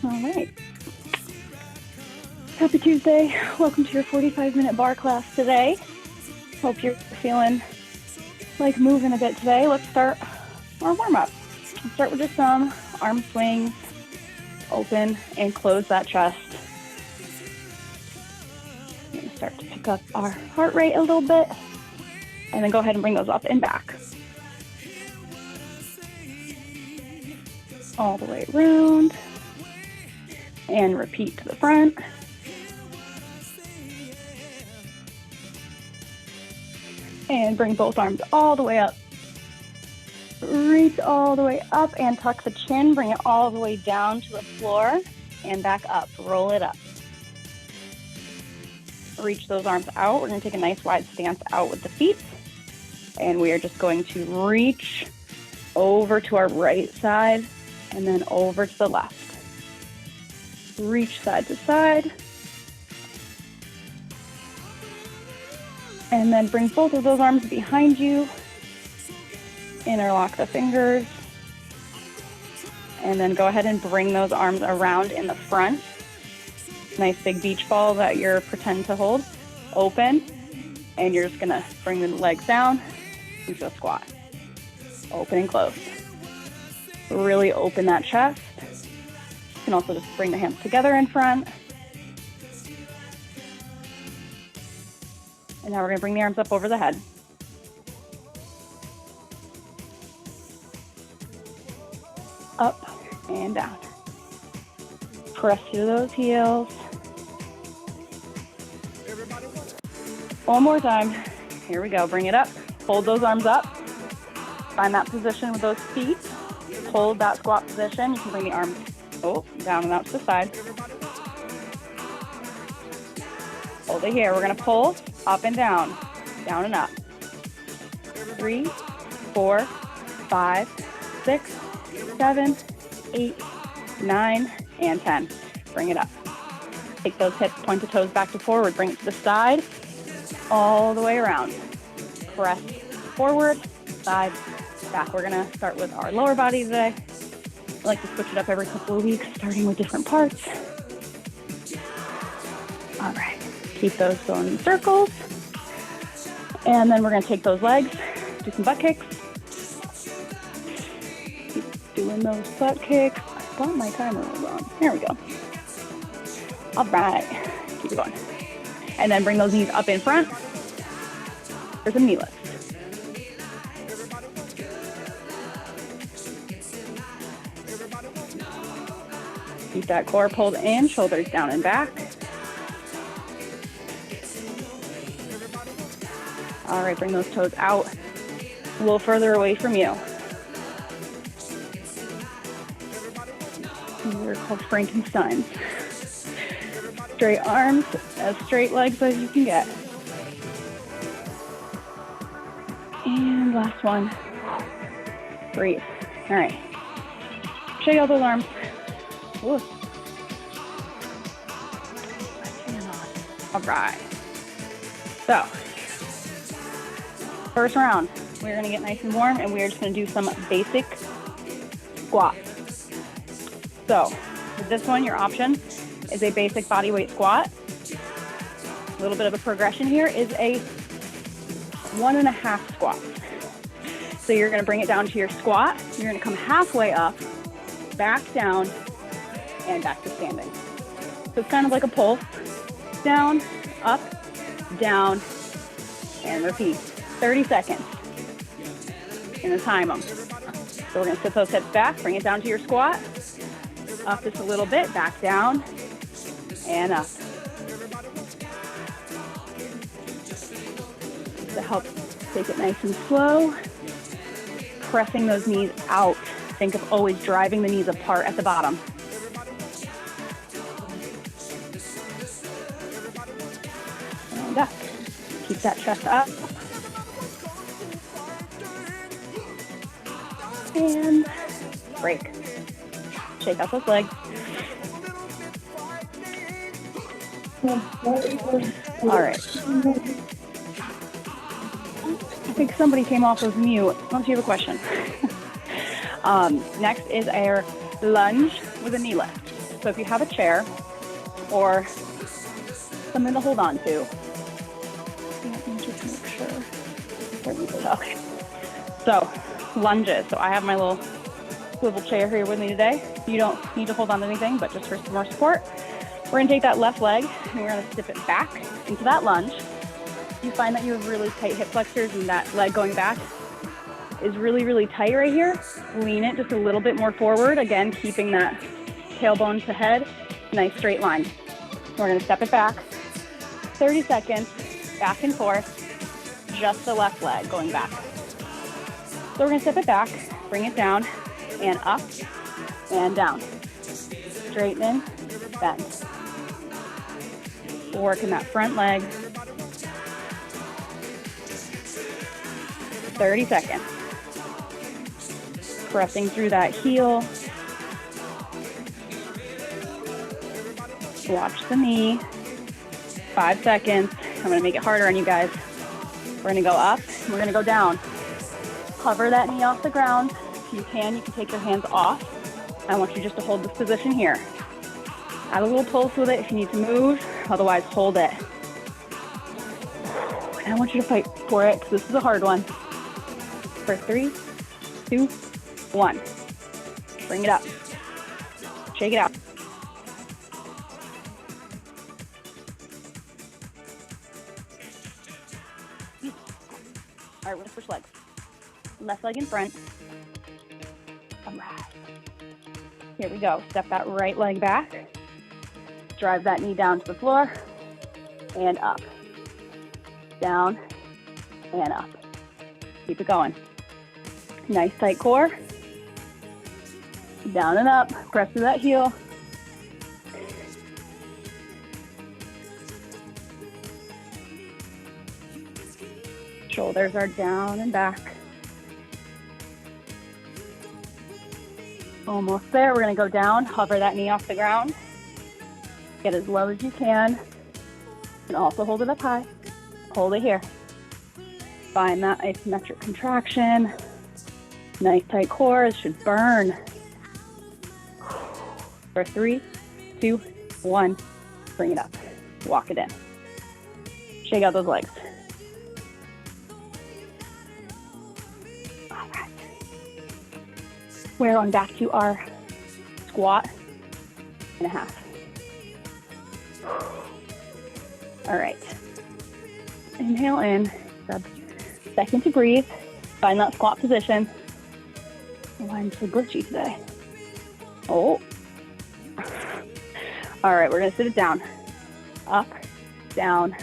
All right. Happy Tuesday. Welcome to your 45-minute bar class today. Hope you're feeling like moving a bit today. Let's start our warm-up. Let's start with just some arm swings, open and close that chest. We're going to start to pick up our heart rate a little bit, and then go ahead and bring those up and back. All the way around, and repeat to the front. And bring both arms all the way up. Reach all the way up and tuck the chin. Bring it all the way down to the floor and back up. Roll it up. Reach those arms out. We're going to take a nice wide stance out with the feet. And we are just going to reach over to our right side and then over to the left. Reach side to side. And then bring both of those arms behind you. Interlock the fingers. And then go ahead and bring those arms around in the front. Nice big beach ball that you're pretending to hold. Open. And you're just going to bring the legs down into a squat. Open and close. Really open that chest. You can also just bring the hands together in front. And now we're going to bring the arms up over the head. Up and down. Press through those heels. One more time. Here we go. Bring it up. Hold those arms up. Find that position with those feet. Hold that squat position. You can bring the arms down and out to the side. Hold it here. We're going to pull up and down and up. 3, 4, 5, 6, 7, 8, 9, and 10. Bring it up. Take those hips, point the toes back to forward. Bring it to the side, all the way around. Press forward, side, back. We're going to start with our lower body today. I like to switch it up every couple of weeks, starting with different parts. All right. Keep those going in circles. And then we're going to take those legs, do some butt kicks. Keep doing those butt kicks. I thought my timer was on. There we go. All right. Keep it going. And then bring those knees up in front for some knee lifts. Keep that core pulled in, shoulders down and back. All right, bring those toes out a little further away from you. They're called Frankensteins. Straight arms, as straight legs as you can get. And last one. Breathe. All right. Shake out those arms. Whoa. All right. So, first round, we're going to get nice and warm, and we're just going to do some basic squats. So, with this one, your option is a basic body weight squat. A little bit of a progression here is a 1.5 squat. So you're going to bring it down to your squat. You're going to come halfway up, back down, and back to standing. So it's kind of like a pulse. Down, up, down, and repeat. 30 seconds. You're going to time them. So we're going to sit those hips back, bring it down to your squat. Up just a little bit, back down, and up. To help take it nice and slow. Pressing those knees out. Think of always driving the knees apart at the bottom. And up. Keep that chest up. And break. Shake out those legs. All right. I think somebody came off of mute. Unless you have a question. Next is our lunge with a knee lift. So if you have a chair or something to hold on to, let me just make sure. Okay. So lunges. So I have my little swivel chair here with me today. You don't need to hold on to anything, but just for some more support. We're gonna take that left leg and we're gonna step it back into that lunge. You find that you have really tight hip flexors and that leg going back is really, really tight right here. Lean it just a little bit more forward. Again, keeping that tailbone to head, nice straight line. We're gonna step it back, 30 seconds, back and forth, just the left leg going back. So we're gonna step it back, bring it down, and up, and down. Straightening, bend. Working that front leg. 30 seconds. Pressing through that heel. Watch the knee. 5 seconds. I'm gonna make it harder on you guys. We're gonna go up, and we're gonna go down. Hover that knee off the ground. If you can take your hands off. I want you just to hold this position here. Add a little pulse with it if you need to move, otherwise hold it. And I want you to fight for it, because this is a hard one. For 3, 2, 1. Bring it up. Shake it out. All right, we're gonna switch legs. Left leg in front. All right. Here we go. Step that right leg back. Drive that knee down to the floor. And up. Down. And up. Keep it going. Nice tight core. Down and up. Press through that heel. Shoulders are down and back. Almost there. We're going to go down. Hover that knee off the ground. Get as low as you can. And also hold it up high. Hold it here. Find that isometric contraction. Nice tight core. It should burn. For 3, 2, 1. Bring it up. Walk it in. Shake out those legs. All right. We're going back to our squat and a half. All right. Inhale in. Grab a second to breathe. Find that squat position. Oh, I'm so glitchy today. Oh. All right, we're gonna sit it down. Up, down,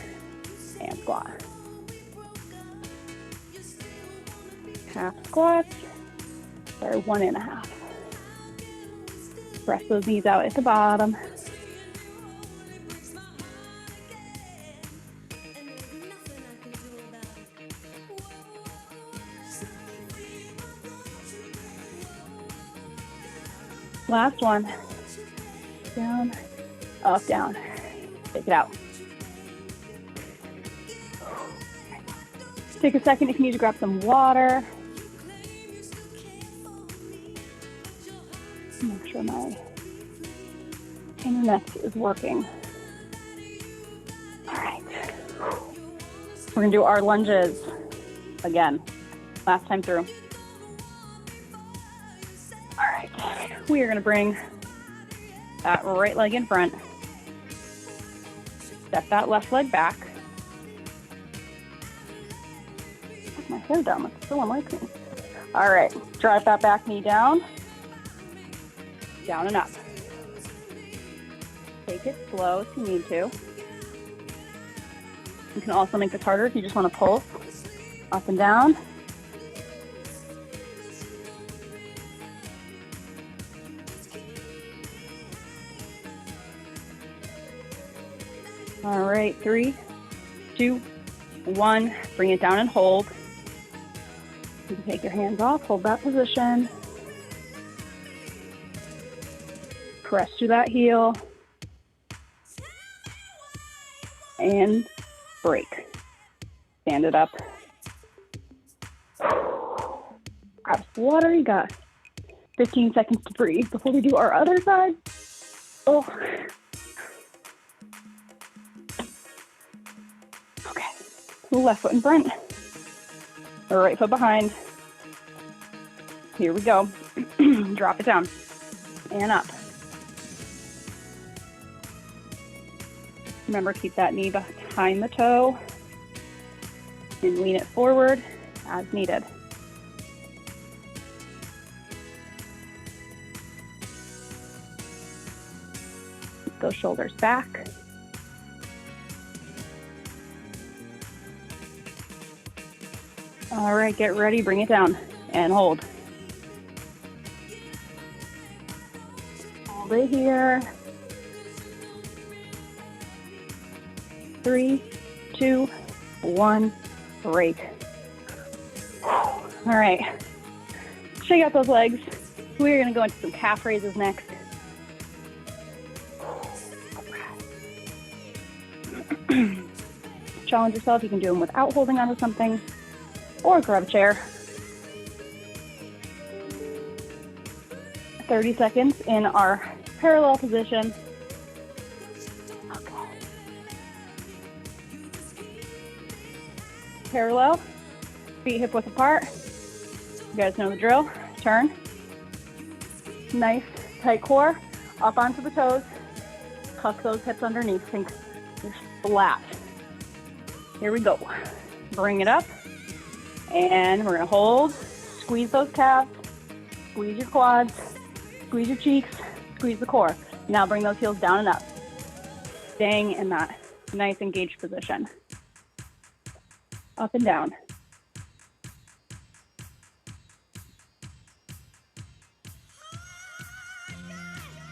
and squat. Half squats, or 1.5. Press those knees out at the bottom. Last one. Down, up, down. Take it out. Take a second if you need to grab some water. Make sure my internet is working. All right. We're gonna do our lunges again. Last time through. All right. We are gonna bring that right leg in front. Step that left leg back. Put my hair down, it's still unlike me. All right, drive that back knee down. Down and up. Take it slow if you need to. You can also make this harder if you just want to pulse up and down. All right, 3, 2, 1. Bring it down and hold. You can take your hands off, hold that position. Press through that heel. And break. Stand it up. Grab some water. You got 15 seconds to breathe before we do our other side. Oh. Okay. Left foot in front. Right foot behind. Here we go. Drop it down and up. Remember, keep that knee behind the toe and lean it forward as needed. Keep those shoulders back. All right, get ready, bring it down and hold. Hold it here. 3, 2, 1, break. All right, shake out those legs. We're gonna go into some calf raises next. Challenge yourself, you can do them without holding onto something, or grab a chair. 30 seconds in our parallel position. Okay. Parallel, feet hip width apart. You guys know the drill. Turn. Nice, tight core. Up onto the toes. Tuck those hips underneath. Think you're flat. Here we go. Bring it up. And we're gonna hold. Squeeze those calves. Squeeze your quads. Squeeze your cheeks. Squeeze the core. Now bring those heels down and up. Staying in that nice engaged position. Up and down.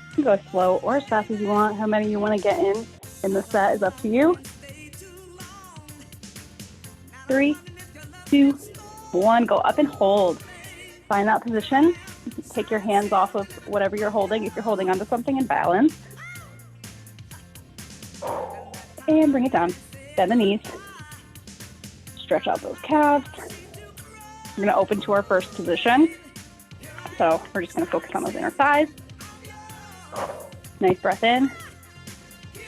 You can go slow or as fast as you want. How many you want to get in the set is up to you. 3, 2, 1. Go up and hold. Find that position. Take your hands off of whatever you're holding. If you're holding onto something, and balance. And bring it down. Bend the knees. Stretch out those calves. We're going to open to our first position. So we're just going to focus on those inner thighs. Nice breath in.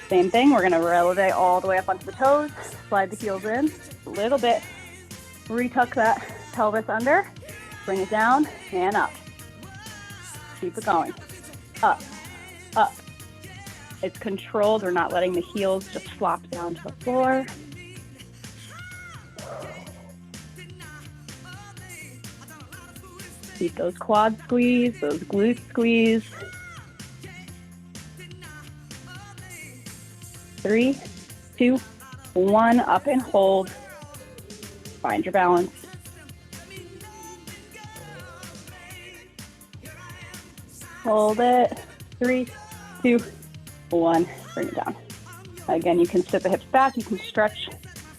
Same thing. We're going to releve all the way up onto the toes. Slide the heels in a little bit. Retuck that pelvis under. Bring it down and up. Keep it going. Up, up. It's controlled. We're not letting the heels just flop down to the floor. Keep those quads squeezed, those glutes squeezed. 3, 2, 1, up and hold. Find your balance. Hold it. 3, 2, 1. Bring it down. Again, you can sit the hips back. You can stretch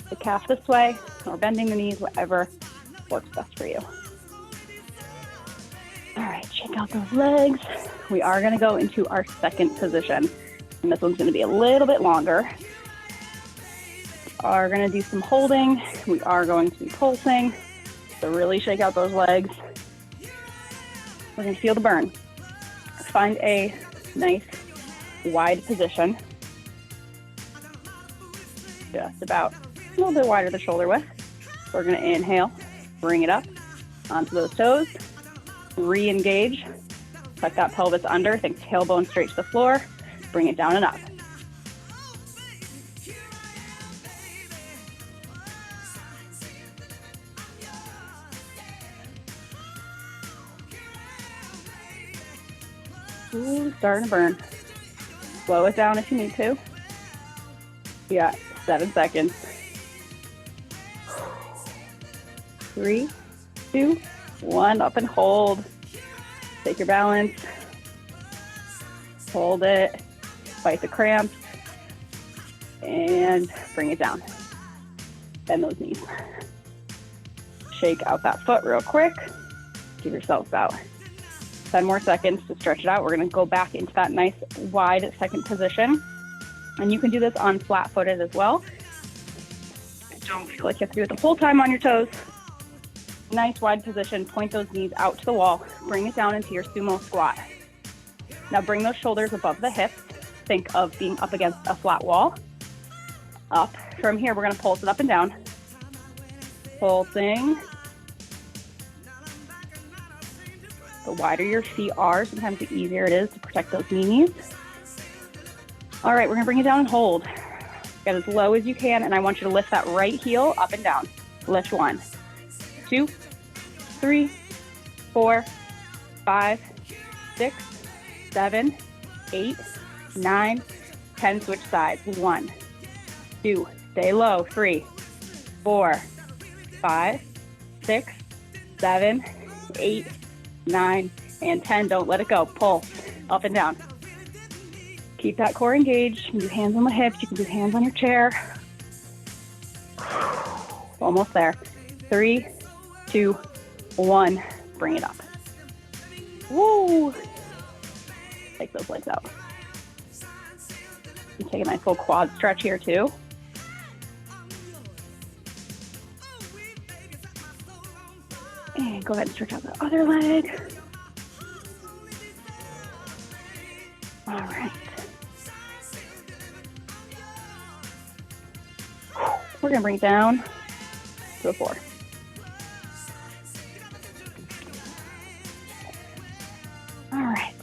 the calf this way or bending the knees, whatever works best for you. All right, shake out those legs. We are going to go into our second position. And this one's going to be a little bit longer. We are going to do some holding. We are going to be pulsing. So really shake out those legs. We're going to feel the burn. Find a nice wide position. Just about a little bit wider the shoulder width. So we're going to inhale, bring it up onto those toes. Re-engage. Tuck that pelvis under. Think tailbone straight to the floor. Bring it down and up. Ooh, starting to burn. Slow it down if you need to. You got 7 seconds. 3, 2, 1. Up and hold. Take your balance. Hold it. Fight the cramps. And bring it down. Bend those knees. Shake out that foot real quick. Give yourself about 10 more seconds to stretch it out. We're going to go back into that nice wide second position. And you can do this on flat-footed as well. Don't feel like you have to do it the whole time on your toes. Nice wide position. Point those knees out to the wall. Bring it down into your sumo squat. Now bring those shoulders above the hips. think of being up against a flat wall. Up. From here, we're gonna pulse it up and down. Pulsing. The wider your feet are, sometimes the easier it is to protect those knees. All right, we're gonna bring it down and hold. Get as low as you can, and I want you to lift that right heel up and down. Lift 1, 2, 3, 4, 5, 6, 7, 8, 9, 10. Switch sides. 1, 2, stay low. 3, 4, 5, 6, 7, 8, 9, and 10. Don't let it go. Pull up and down. Keep that core engaged. You can do hands on the hips. You can do hands on your chair. Almost there. 3, 2, 1. Bring it up. Woo! Take those legs out. You take a nice little quad stretch here too. And go ahead and stretch out the other leg. All right. We're gonna bring it down to the floor. All right.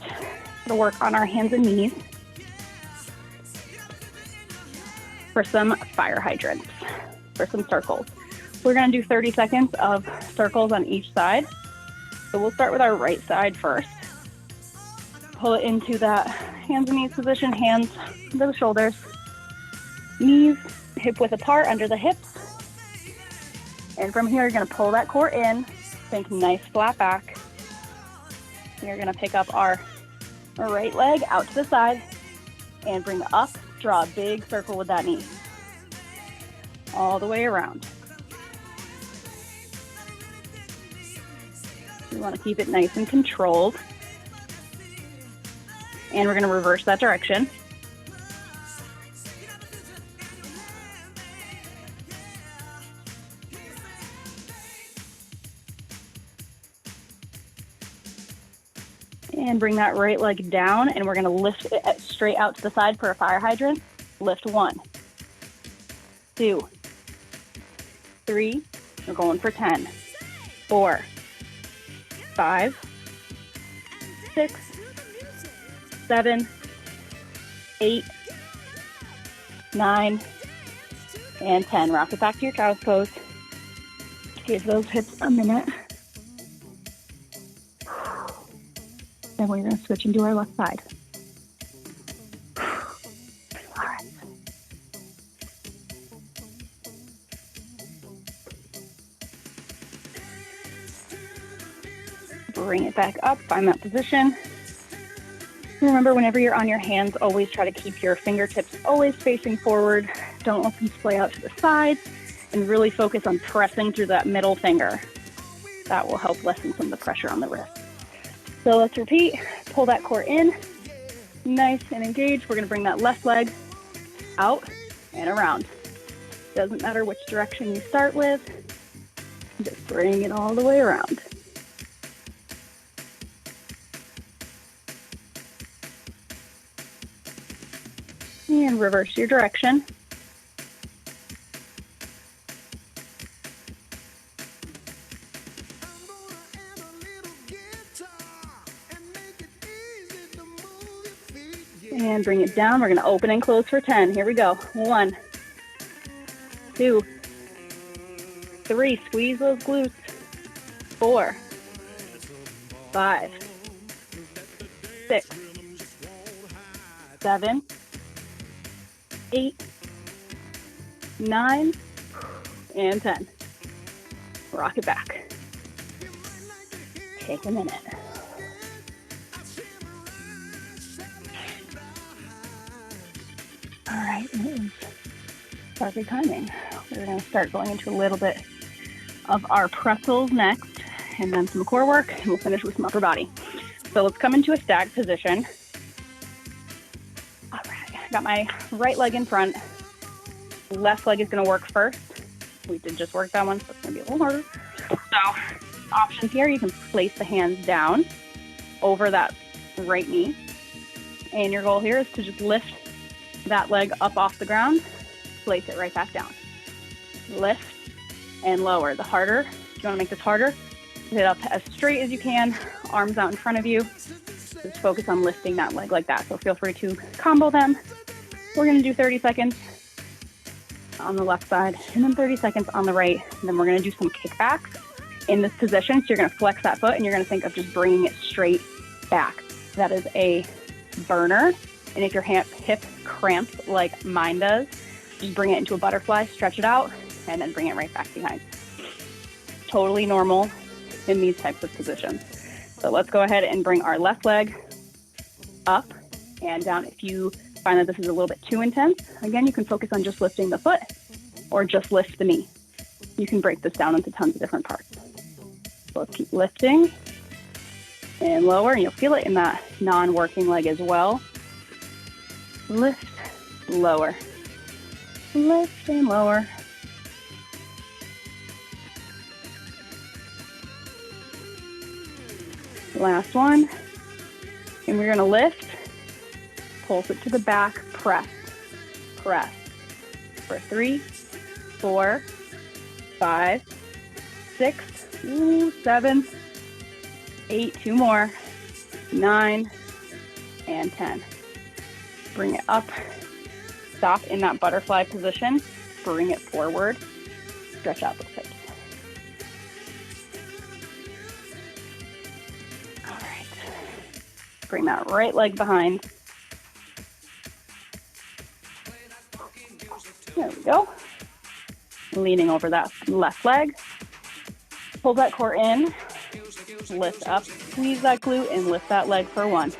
Gonna work on our hands and knees for some fire hydrants, for some circles. We're gonna do 30 seconds of circles on each side. So we'll start with our right side first. Pull it into that hands and knees position, hands under the shoulders, knees hip width apart under the hips. And from here, you're gonna pull that core in, think nice flat back. You're gonna pick up our right leg out to the side and bring it up, draw a big circle with that knee. All the way around. You wanna keep it nice and controlled. And we're gonna reverse that direction. And bring that right leg down, and we're gonna lift it straight out to the side for a fire hydrant. Lift 1, 2, 3, we're going for 10, 4, 5, 6, 7, 8, 9, and 10. Rock it back to your child's pose. Give those hips a minute. Then we're going to switch into our left side. All right. Bring it back up, find that position. Remember, whenever you're on your hands, always try to keep your fingertips always facing forward. Don't let them splay out to the sides, and really focus on pressing through that middle finger. That will help lessen some of the pressure on the wrist. So let's repeat. Pull that core in, nice and engaged. We're gonna bring that left leg out and around. Doesn't matter which direction you start with, just bring it all the way around. And reverse your direction. And bring it down. We're going to open and close for 10. Here we go. 1, 2, 3. Squeeze those glutes. 4, 5, 6, 7, 8, 9, and 10. Rock it back. Take a minute. All right, it is perfect timing. We're going to start going into a little bit of our pretzels next, and then some core work, and we'll finish with some upper body. So let's come into a stacked position. All right, I got my right leg in front. Left leg is going to work first. We did just work that one, so it's going to be a little harder. So options here, you can place the hands down over that right knee And your goal here is to just lift that leg up off the ground, place it right back down. Lift and lower. The harder, if you want to make this harder, get it up as straight as you can, arms out in front of you. Just focus on lifting that leg like that. So feel free to combo them. We're going to do 30 seconds on the left side and then 30 seconds on the right. And then we're going to do some kickbacks in this position. So you're going to flex that foot and you're going to think of just bringing it straight back. That is a burner. And if your hip cramps like mine does, just bring it into a butterfly, stretch it out, and then bring it right back behind. Totally normal in these types of positions. So let's go ahead and bring our left leg up and down. If you find that this is a little bit too intense, again, you can focus on just lifting the foot or just lift the knee. You can break this down into tons of different parts. So let's keep lifting and lower, and you'll feel it in that non-working leg as well. Lift, lower, lift and lower. Last one. And we're gonna lift, pulse it to the back, press, press. For 3, 4, 5, 6, 7, 8, 2 more, 9, and 10. Bring it up, stop in that butterfly position, bring it forward, stretch out those hips. All right, bring that right leg behind. There we go. Leaning over that left leg. Pull that core in, lift up, squeeze that glute, and lift that leg for 1.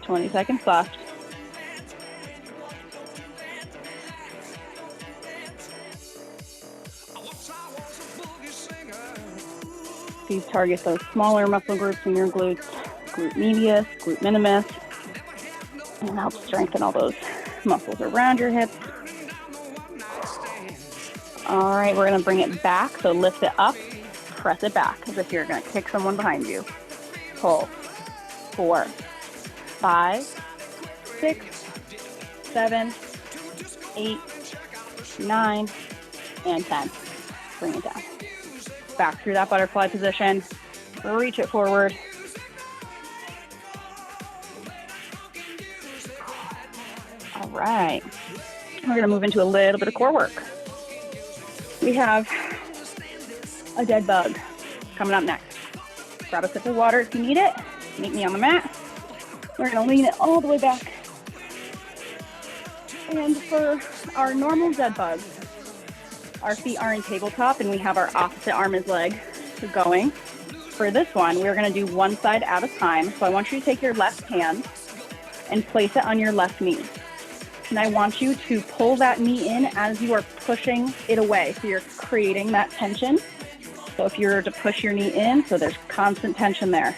"20 seconds left. These target those smaller muscle groups in your glutes, glute medius, glute minimus, and help strengthen all those muscles around your hips. All right, we're gonna bring it back. So lift it up, press it back as if you're gonna kick someone behind you. Pull. 4, 5, 6, 7, 8, 9, and 10. Bring it down. Back through that butterfly position. Reach it forward. All right. We're going to move into a little bit of core work. We have a dead bug coming up next. Grab a sip of water if you need it. Meet me on the mat. We're going to lean it all the way back. And for our normal dead bug, our feet are in tabletop and we have our opposite arm is leg going. For this one, we're going to do one side at a time. So I want you to take your left hand and place it on your left knee. And I want you to pull that knee in as you are pushing it away. So you're creating that tension. So if you were to push your knee in, so there's constant tension there.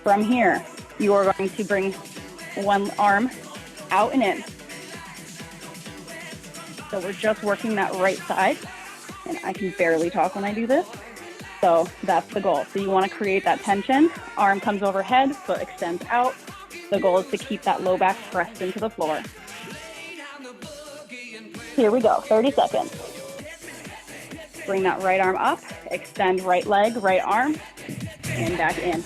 From here, you are going to bring one arm out and in. So we're just working that right side. And I can barely talk when I do this. So that's the goal. So you want to create that tension. Arm comes overhead, foot extends out. The goal is to keep that low back pressed into the floor. Here we go, 30 seconds. Bring that right arm up, extend right leg, right arm, and back in.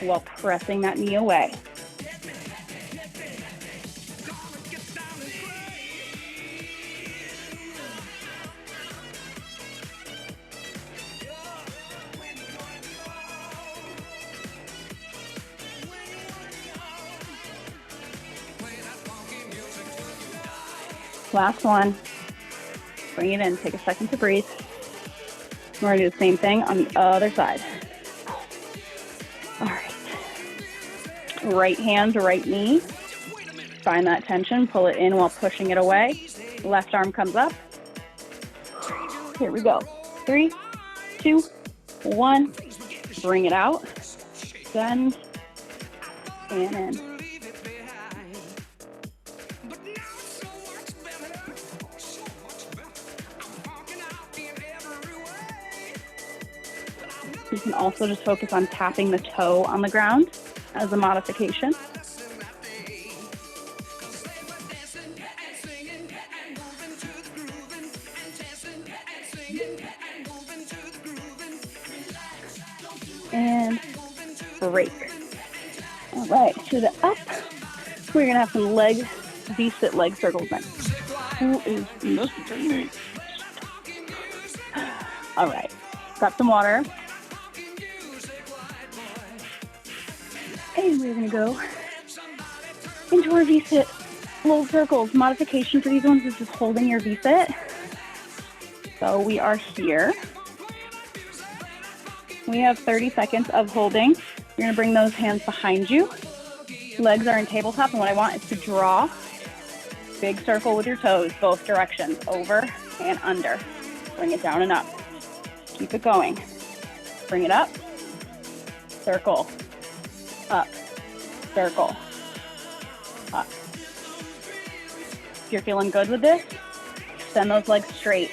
While pressing that knee away. Last one. Bring it in. Take a second to breathe. We're going to do the same thing on the other side. All right. Right hand to right knee. Find that tension. Pull it in while pushing it away. Left arm comes up. Here we go. 3, 2, 1. Bring it out. Bend. And in. You can also just focus on tapping the toe on the ground as a modification. And break. All right, to the up. We're gonna have some V-sit leg circles next. Who is listening? All right, got some water. And we're gonna go into our V-sit little circles. Modification for these ones is just holding your V-sit. So we are here. We have 30 seconds of holding. You're gonna bring those hands behind you. Legs are in tabletop, and what I want is to draw big circle with your toes, both directions, over and under. Bring it down and up. Keep it going. Bring it up, circle, up, circle, up. If you're feeling good with this, send those legs straight.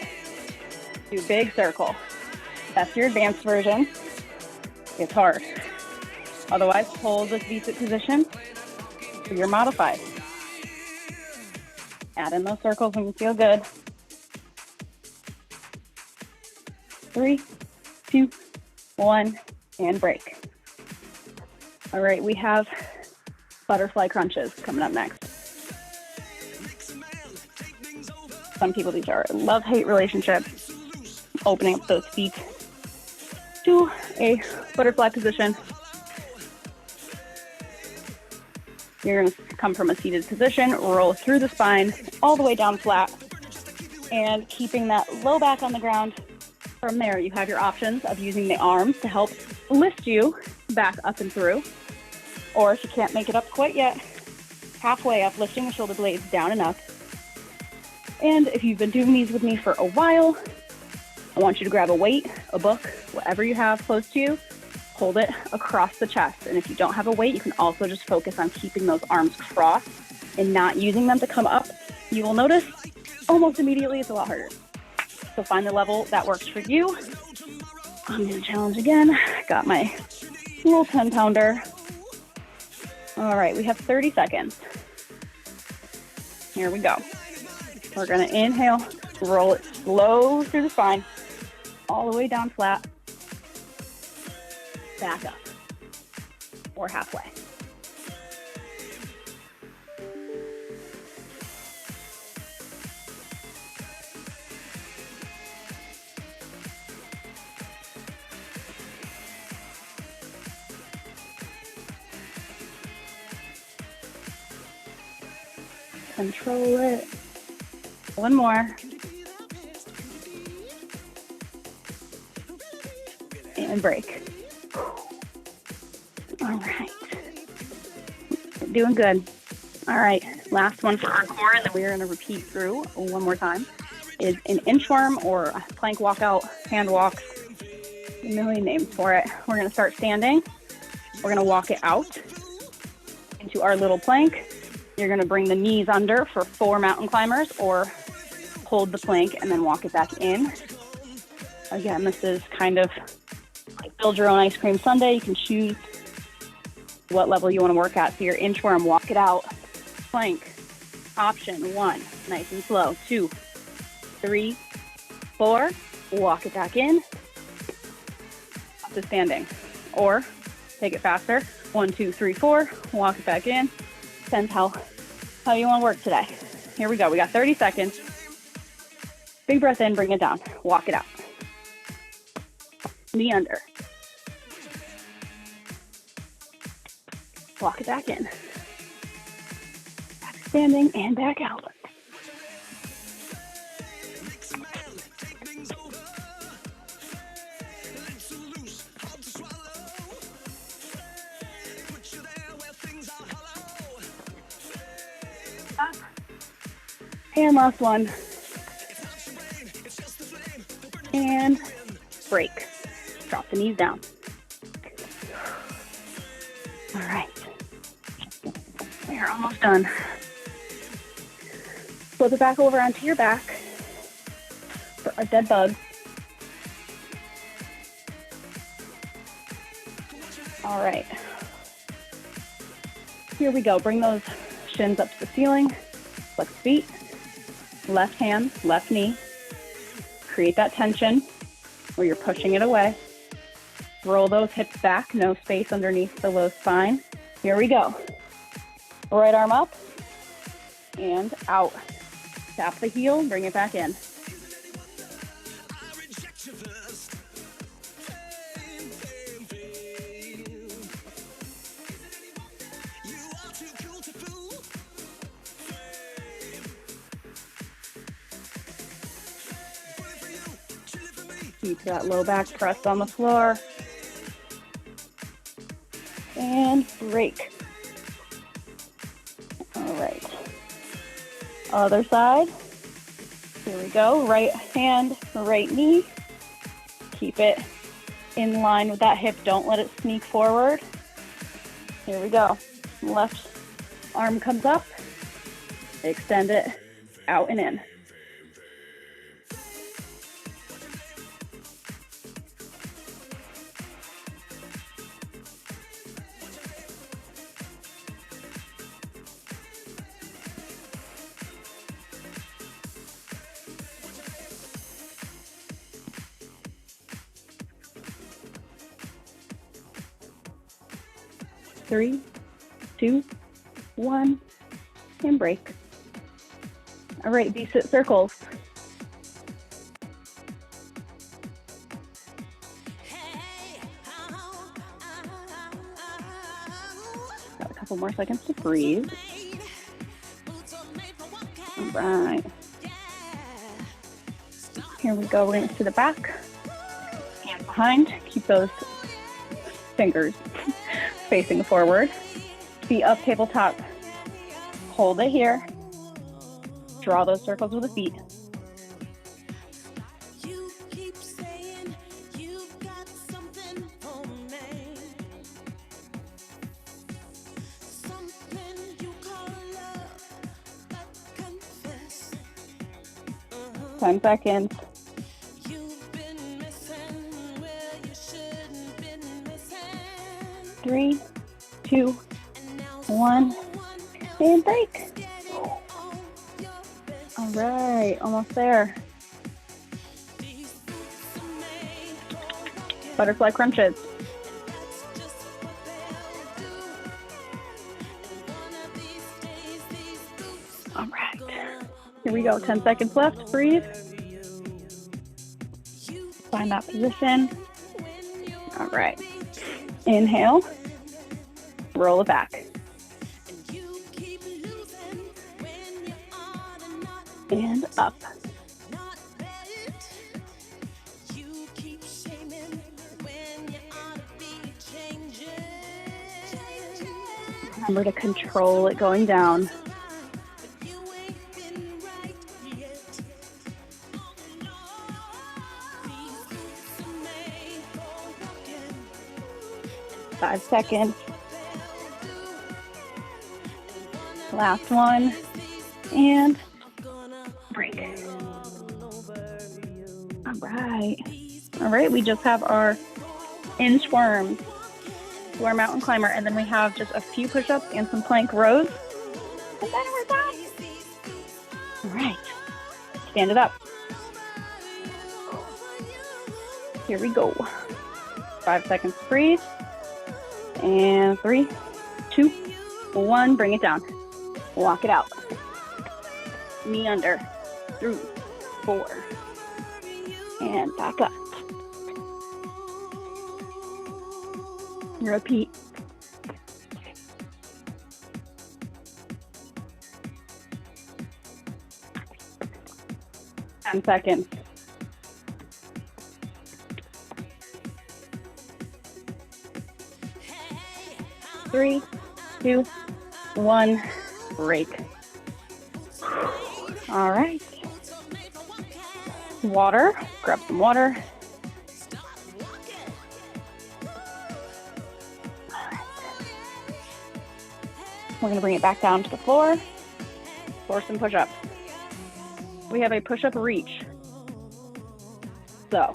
Do big circle. That's your advanced version. It's hard. Otherwise, hold this V-sit position for your modified. Add in those circles when you feel good. 3, 2, 1, and break. All right, we have butterfly crunches coming up next. Some people, these are a love-hate relationship. Opening up those feet to a butterfly position. You're going to come from a seated position, roll through the spine, all the way down flat, and keeping that low back on the ground. From there, you have your options of using the arms to help lift you back up and through. Or if you can't make it up quite yet, halfway up, lifting the shoulder blades down and up. And if you've been doing these with me for a while, I want you to grab a weight, a book, whatever you have close to you, hold it across the chest. And if you don't have a weight, you can also just focus on keeping those arms crossed and not using them to come up. You will notice almost immediately it's a lot harder. So find the level that works for you. I'm gonna challenge again. Got my little 10-pounder. All right, we have 30 seconds. Here we go. We're gonna inhale, roll it slow through the spine, all the way down flat, back up, or halfway. Control it. One more. And break. All right. Doing good. All right. Last one for our core, and then we're going to repeat through one more time. Is an inchworm or a plank walkout, hand walk. A million names for it. We're going to start standing. We're going to walk it out into our little plank. You're going to bring the knees under for 4 mountain climbers, or hold the plank and then walk it back in. Again, this is kind of like build your own ice cream sundae. You can choose what level you want to work at. So your inchworm, walk it out. Plank, option 1, nice and slow. 2, 3, 4, walk it back in. Up to standing. Or take it faster. 1, 2, 3, 4, walk it back in. Depends how you want to work today. Here we go. We got 30 seconds. Big breath in, bring it down. Walk it out. Knee under. Walk it back in. Back standing and back out. Up. And last one. And break. Drop the knees down. All right. We are almost done. Flip it back over onto your back for a dead bug. All right. Here we go. Bring those shins up to the ceiling. Flex feet. Left hand, left knee. Create that tension where you're pushing it away. Roll those hips back, no space underneath the low spine. Here we go. Right arm up and out. Tap the heel, bring it back in. Keep that low back pressed on the floor. And break. All right. Other side. Here we go. Right hand, right knee. Keep it in line with that hip. Don't let it sneak forward. Here we go. Left arm comes up. Extend it out and in. Three, two, one, and break. All right, V-sit circles. Got a couple more seconds to breathe. All right. Here we go, we're gonna to the back. Hands behind, keep those fingers facing forward. Feet up, tabletop. Hold it here. Draw those circles with the feet. Ten seconds. 3, 2, 1, and break. All right, almost there. Butterfly crunches. All right, here we go. 10 seconds left. Breathe. Find that position. All right. Inhale, roll it back. And up. Remember to control it going down. Five seconds. Last one. And break. All right. All right, we just have our inchworm to our mountain climber, and then we have just a few push-ups and some plank rows. And then we're done. All right. Stand it up. Here we go. 5 seconds to breathe. And 3, 2, 1, bring it down. Walk it out. Knee under. 3, 4. And back up. Repeat. Ten seconds. 3, 2, 1, break. All right. Water, grab some water. We're gonna bring it back down to the floor for some push-ups. We have a push-up reach. So,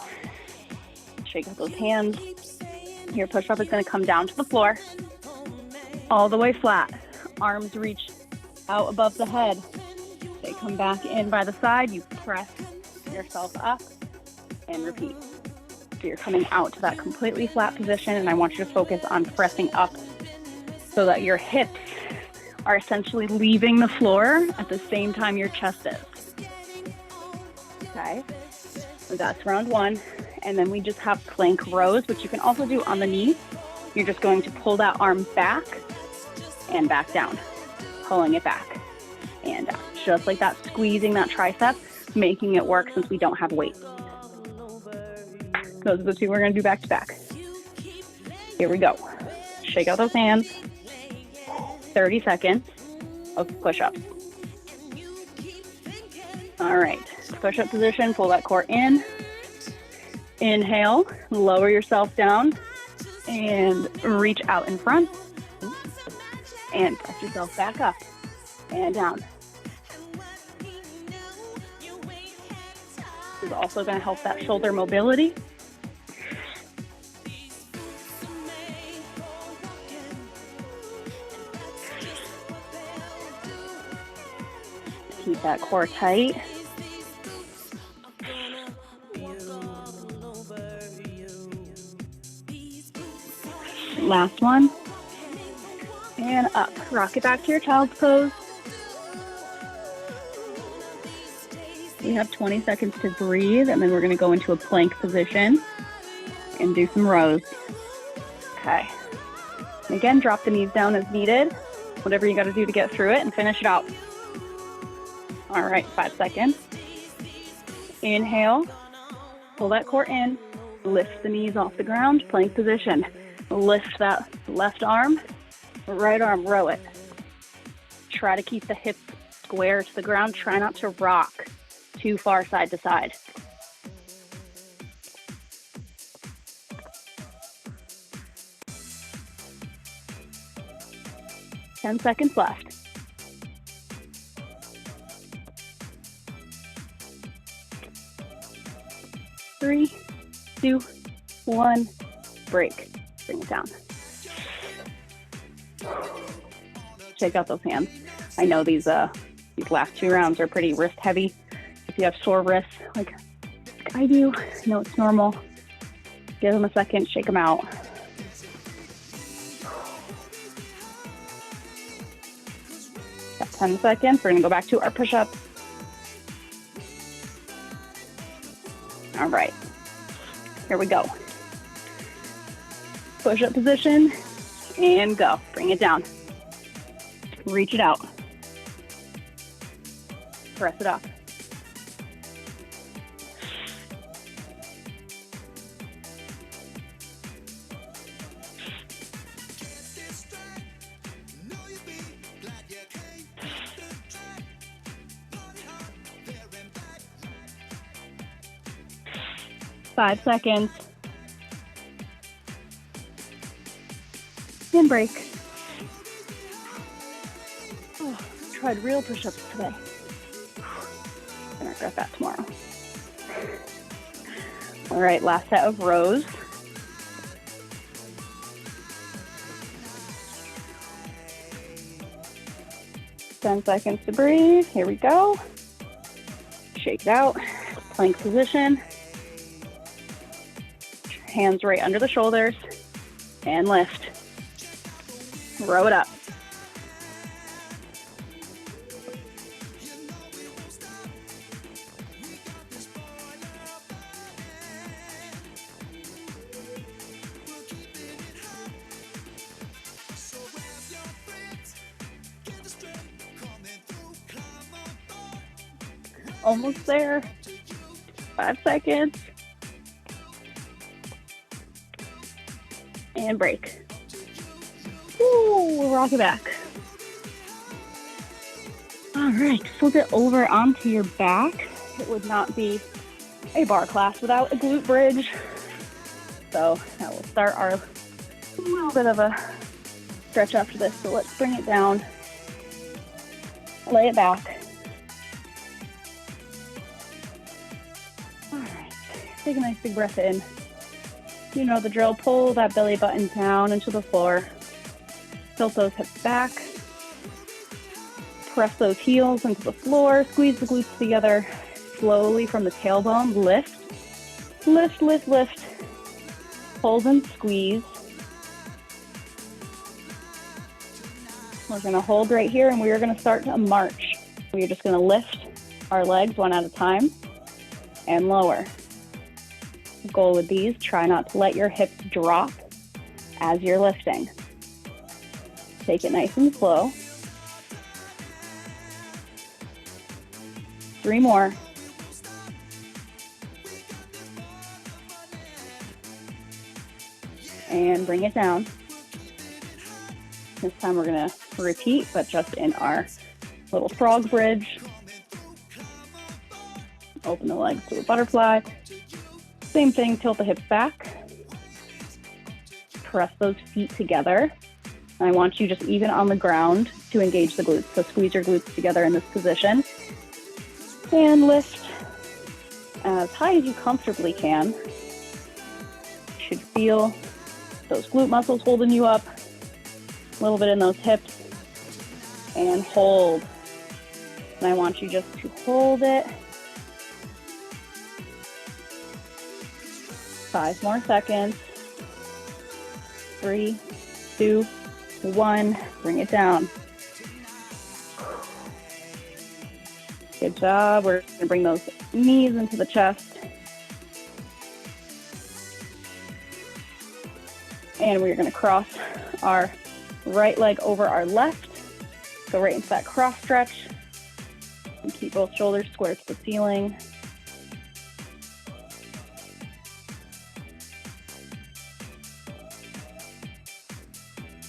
shake out those hands, Your push-up is going to come down to the floor, all the way flat. Arms reach out above the head. They come back in by the side. You press yourself up and repeat. So you're coming out to that completely flat position, and I want you to focus on pressing up so that your hips are essentially leaving the floor at the same time your chest is. Okay, so that's round one. And then we just have plank rows, which you can also do on the knees. You're just going to pull that arm back and back down, pulling it back and down. Just like that, squeezing that tricep, making it work since we don't have weight. Those are the two we're going to do back to back. Here we go. Shake out those hands. 30 seconds of push-ups. All right, push-up position, pull that core in. Inhale, lower yourself down and reach out in front and press yourself back up and down. This is also going to help that shoulder mobility. Keep that core tight. Last one. And up. Rock it back to your child's pose. We have 20 seconds to breathe, and then we're going to go into a plank position and do some rows. Okay. And again, drop the knees down as needed. Whatever you got to do to get through it and finish it out. All right, 5 seconds. Inhale. Pull that core in. Lift the knees off the ground. Plank position. Lift that left arm, right arm, row it. Try to keep the hips square to the ground. Try not to rock too far side to side. Ten seconds left. Three, two, one, break. Bring it down. Shake out those hands. I know these last 2 rounds are pretty wrist heavy. If you have sore wrists, like I do, I know it's normal. Give them a second, shake them out. Got 10 seconds. We're gonna go back to our push-ups. All right, here we go. Push-up position and go. Bring it down. Reach it out. Press it up. Five seconds. And break. Oh, tried real push-ups today. I'm gonna regret that tomorrow. All right, last set of rows. Ten seconds to breathe. Here we go. Shake it out. Plank position. Hands right under the shoulders and lift. Row it up. Almost there. 5 seconds. And break. Ooh, we'll rock it back. All right, flip it over onto your back. It would not be a bar class without a glute bridge. So that will start our little bit of a stretch after this. So let's bring it down, lay it back. All right, take a nice big breath in You know the drill, pull that belly button down into the floor. Tilt those hips back. Press those heels into the floor, squeeze the glutes together. Slowly from the tailbone, lift, lift, lift, lift. Hold and squeeze. We're gonna hold right here and we are gonna start to march. We're just gonna lift our legs one at a time and lower. Goal with these, try not to let your hips drop as you're lifting. Take it nice and slow. 3 more. And bring it down. This time we're gonna repeat, but just in our little frog bridge. Open the legs to a butterfly. Same thing, tilt the hips back. Press those feet together. And I want you just even on the ground to engage the glutes. So squeeze your glutes together in this position. And lift as high as you comfortably can. You should feel those glute muscles holding you up. A little bit in those hips. And hold. And I want you just to hold it. 5 more seconds. 3, 2, 1. Bring it down. Good job. We're going to bring those knees into the chest. And we're going to cross our right leg over our left. Go right into that cross stretch. And keep both shoulders square to the ceiling.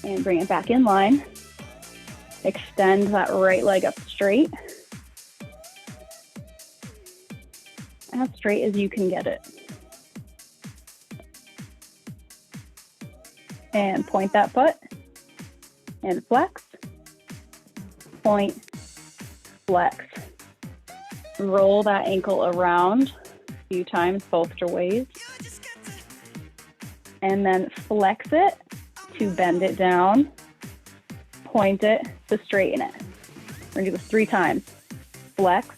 And bring it back in line. Extend that right leg up straight. As straight as you can get it. And point that foot. And flex. Point. Flex. Roll that ankle around a few times, both ways. And then flex it to bend it down. Point it to straighten it. We're going to do this 3 times. Flex,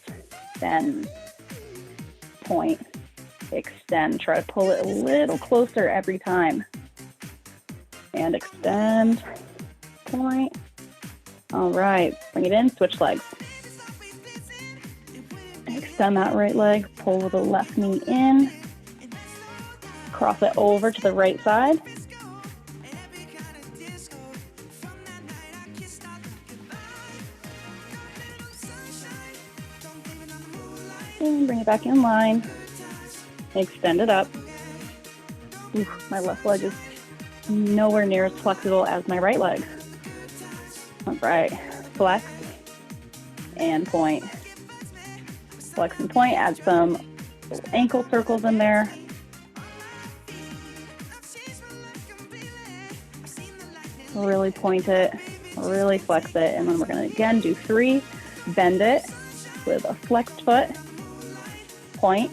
bend, point, extend. Try to pull it a little closer every time. And extend, point. All right, bring it in, switch legs. Extend that right leg, pull the left knee in. Cross it over to the right side. And bring it back in line. Extend it up. Ooh, my left leg is nowhere near as flexible as my right leg. All right, flex and point. Flex and point, add some ankle circles in there. Really point it, really flex it, and then we're gonna again do 3, bend it with a flexed foot, point,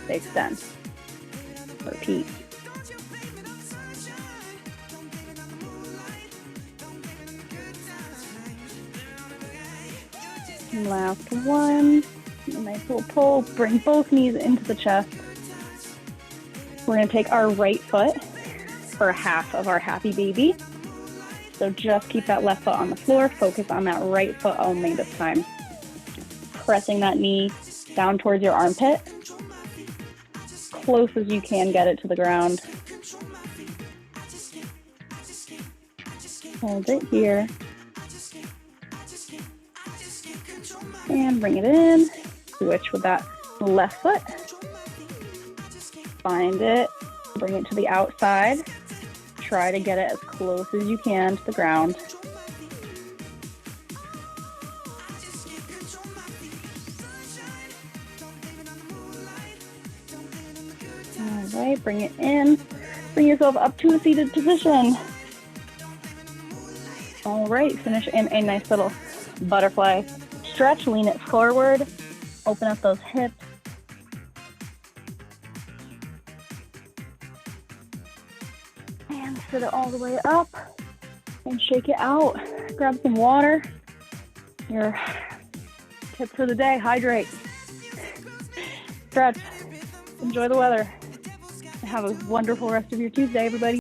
extend, repeat. And last one, a nice little pull, bring both knees into the chest. We're gonna take our right foot for half of our happy baby. So just keep that left foot on the floor, focus on that right foot only this time. Pressing that knee down towards your armpit, close as you can get it to the ground. Hold it here. And bring it in, switch with that left foot. Find it, bring it to the outside. Try to get it as close as you can to the ground. All right, bring it in. Bring yourself up to a seated position. All right, finish in a nice little butterfly stretch. Lean it forward. Open up those hips. and sit it all the way up and shake it out. Grab some water. Your tip for the day, hydrate. Stretch. Enjoy the weather. Have a wonderful rest of your Tuesday, everybody.